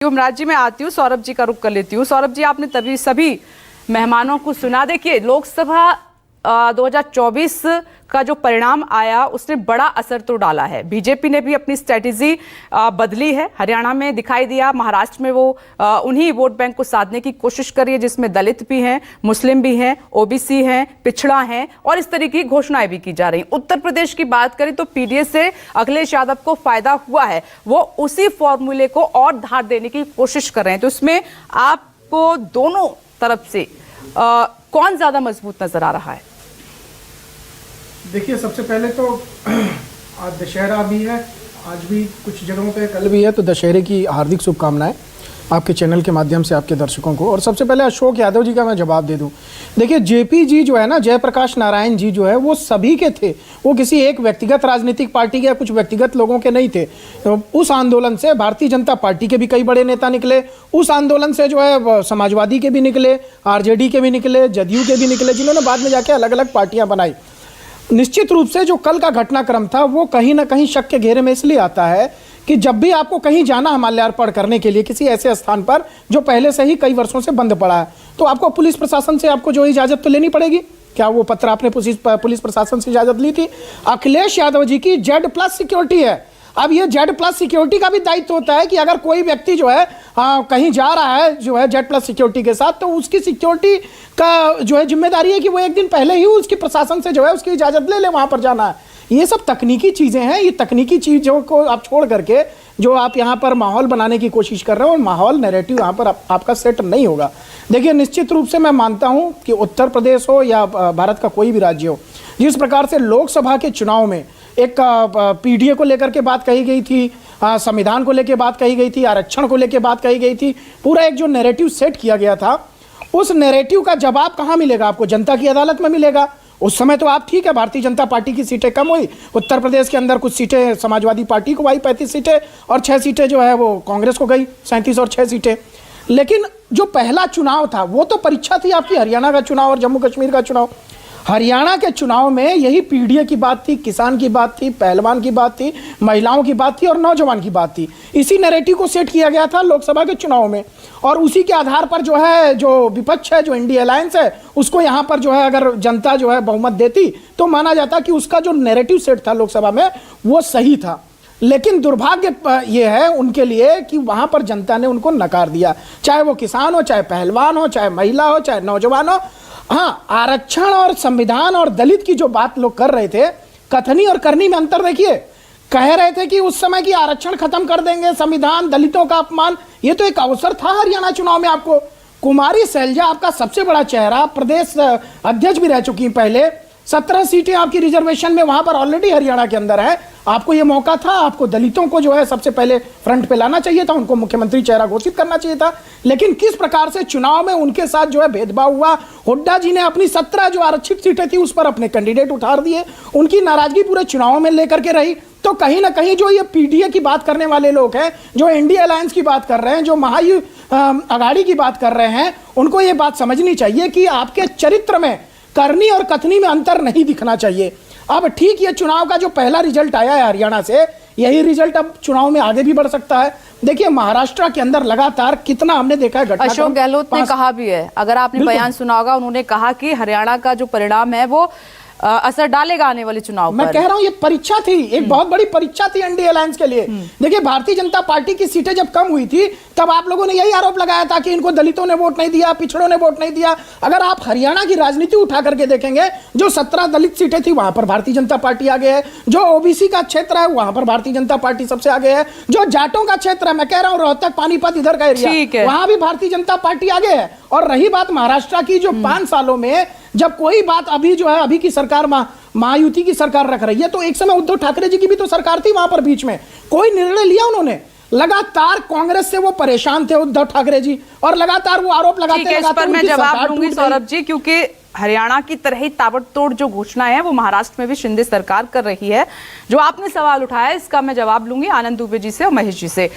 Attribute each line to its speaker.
Speaker 1: युवराज जी, मैं आती हूँ, सौरभ जी का रुख कर लेती हूँ। सौरभ जी, आपने तभी सभी मेहमानों को सुना। देखिए, लोकसभा 2024 का जो परिणाम आया उसने बड़ा असर तो डाला है। बीजेपी ने भी अपनी स्ट्रेटेजी बदली है। हरियाणा में दिखाई दिया, महाराष्ट्र में वो उन्हीं वोट बैंक को साधने की कोशिश कर रही है, जिसमें दलित भी हैं, मुस्लिम भी हैं, ओबीसी हैं, पिछड़ा हैं, और इस तरीके की घोषणाएं भी की जा रही। उत्तर प्रदेश की बात करें तो पीडीएस से अखिलेश यादव को फायदा हुआ है। वो उसी फॉर्मूले को और धार देने की कोशिश कर रहे हैं। तो इसमें आपको दोनों तरफ से कौन ज्यादा मजबूत नजर आ रहा है?
Speaker 2: देखिए, सबसे पहले तो आज दशहरा भी है, आज भी कुछ जगहों पे, कल भी है, तो दशहरे की हार्दिक शुभकामनाएं आपके चैनल के माध्यम से आपके दर्शकों को। और सबसे पहले अशोक यादव जी का मैं जवाब दे दूं। देखिए, जेपी जी जो है ना, जयप्रकाश नारायण जी जो है, वो सभी के थे। वो किसी एक व्यक्तिगत राजनीतिक पार्टी के या कुछ व्यक्तिगत लोगों के नहीं थे। तो उस आंदोलन से भारतीय जनता पार्टी के भी कई बड़े नेता निकले, उस आंदोलन से जो है समाजवादी के भी निकले, आरजेडी के भी निकले, जदयू के भी निकले, जिन्होंने बाद में जाके अलग अलग पार्टियां बनाई। निश्चित रूप से जो कल का घटनाक्रम था वो कहीं ना कहीं शक के घेरे में इसलिए आता है कि जब भी आपको कहीं जाना है माल्यार्पण करने के लिए किसी ऐसे स्थान पर जो पहले से ही कई वर्षों से बंद पड़ा है, तो आपको पुलिस प्रशासन से आपको जो इजाजत तो लेनी पड़ेगी। क्या वो पत्र आपने पुलिस प्रशासन से इजाजत ली थी? अखिलेश यादव जी की Z+ सिक्योरिटी है। अब ये Z+ सिक्योरिटी का भी दायित्व होता है कि अगर कोई व्यक्ति जो है कहीं जा रहा है जो है Z+ सिक्योरिटी के साथ, तो उसकी सिक्योरिटी का जो है जिम्मेदारी है कि वो एक दिन पहले ही उसकी प्रशासन से जो है उसकी इजाजत ले ले, वहां पर जाना है। ये सब तकनीकी चीजें हैं। ये तकनीकी चीजों को आप छोड़ करके जो आप यहाँ पर माहौल बनाने की कोशिश कर रहे हो, और माहौल नैरेटिव यहाँ पर आपका सेट नहीं होगा। देखिए, निश्चित रूप से मैं मानता हूँ कि उत्तर प्रदेश हो या भारत का कोई भी राज्य हो, जिस प्रकार से लोकसभा के चुनाव में एक पीडीए को लेकर के बात कही गई थी, संविधान को लेकर बात कही गई थी, आरक्षण को लेकर बात कही गई थी, पूरा एक जो नैरेटिव सेट किया गया था, उस नैरेटिव का जवाब कहाँ मिलेगा आपको? जनता की अदालत में मिलेगा। उस समय तो आप ठीक है, भारतीय जनता पार्टी की सीटें कम हुई, उत्तर प्रदेश के अंदर कुछ सीटें समाजवादी पार्टी को आई 35 सीटें, और 6 सीटें जो है वो कांग्रेस को गई 37 और 6 सीटें। लेकिन जो पहला चुनाव था वो तो परीक्षा थी आपकी, हरियाणा का चुनाव और जम्मू कश्मीर का चुनाव। हरियाणा के चुनाव में यही पीडीए की बात थी, किसान की बात थी, पहलवान की बात थी, महिलाओं की बात थी और नौजवान की बात थी। इसी नैरेटिव को सेट किया गया था लोकसभा के चुनाव में, और उसी के आधार पर जो है जो विपक्ष है, जो इंडिया अलायंस है, उसको यहाँ पर जो है अगर जनता जो है बहुमत देती तो माना जाता कि उसका जो नैरेटिव सेट था लोकसभा में वो सही था। लेकिन दुर्भाग्य ये है उनके लिए कि वहां पर जनता ने उनको नकार दिया, चाहे वो किसान हो, चाहे पहलवान हो, चाहे महिला हो, चाहे नौजवान हो। हाँ, आरक्षण और संविधान और दलित की जो बात लोग कर रहे थे, कथनी और करनी में अंतर देखिए। कह रहे थे कि उस समय की आरक्षण खत्म कर देंगे, संविधान, दलितों का अपमान, ये तो एक अवसर था हरियाणा चुनाव में आपको। कुमारी सैलजा आपका सबसे बड़ा चेहरा, प्रदेश अध्यक्ष भी रह चुकी हैं पहले, 17 सीटें आपकी रिजर्वेशन में वहां पर ऑलरेडी हरियाणा के अंदर है। आपको ये मौका था, आपको दलितों को जो है सबसे पहले फ्रंट पे लाना चाहिए था, उनको मुख्यमंत्री चेहरा घोषित करना चाहिए था। लेकिन किस प्रकार से चुनाव में उनके साथ जो है भेदभाव हुआ। हुड्डा जी ने अपनी 17 जो आरक्षित सीटें थी उस पर अपने कैंडिडेट उतार दिए, उनकी नाराजगी पूरे चुनाव में लेकर के रही। तो कहीं ना कहीं जो ये पीडीए की बात करने वाले लोग हैं, जो इंडिया अलायंस की बात कर रहे हैं, जो महाअघाड़ी की बात कर रहे हैं, उनको ये बात समझनी चाहिए कि आपके चरित्र में करनी और कथनी में अंतर नहीं दिखना चाहिए। अब ठीक, ये चुनाव का जो पहला रिजल्ट आया है हरियाणा से, यही रिजल्ट अब चुनाव में आगे भी बढ़ सकता है। देखिए, महाराष्ट्र के अंदर लगातार कितना हमने देखा है घटना।
Speaker 1: अशोक गहलोत ने कहा भी है, अगर आपने बयान सुना होगा, उन्होंने कहा कि हरियाणा का जो परिणाम है वो असर डालेगा आने वाले चुनाव पर।
Speaker 2: मैं कह रहा हूं ये परीक्षा थी, एक बहुत बड़ी परीक्षा थी एनडीए अलायंस के लिए। देखिए, भारतीय जनता पार्टी की सीटें जब कम हुई थी तब आप लोगों ने यही आरोप लगाया था कि इनको दलितों ने वोट नहीं दिया, पिछड़ों ने वोट नहीं दिया। अगर आप हरियाणा की राजनीति उठा करके देखेंगे, जो 17 दलित सीटें थी वहां पर भारतीय जनता पार्टी आगे है, जो ओबीसी का क्षेत्र है वहां पर भारतीय जनता पार्टी सबसे आगे है, जो जाटों का क्षेत्र है, मैं कह रहा हूं रोहतक, पानीपत, इधर का एरिया, वहां भी भारतीय जनता पार्टी आगे है। और रही बात महाराष्ट्र की, जो 5 सालों में जब कोई बात, अभी जो है अभी की सरकार महायुति की सरकार रख रही है, तो एक समय उद्धव ठाकरे जी की भी तो सरकार थी, वहां पर बीच में कोई निर्णय लिया उन्होंने? लगातार कांग्रेस से वो परेशान थे उद्धव ठाकरे जी, और लगातार वो आरोप लगाते
Speaker 1: इस पर मैं जवाब दूंगी सौरभ जी, क्योंकि हरियाणा की तरह ही ताबड़तोड़ जो घोषणाएं हैं वो महाराष्ट्र में भी शिंदे सरकार कर रही है। जो आपने सवाल उठाया इसका मैं जवाब लूंगी आनंद दुबे जी से और महेश जी से।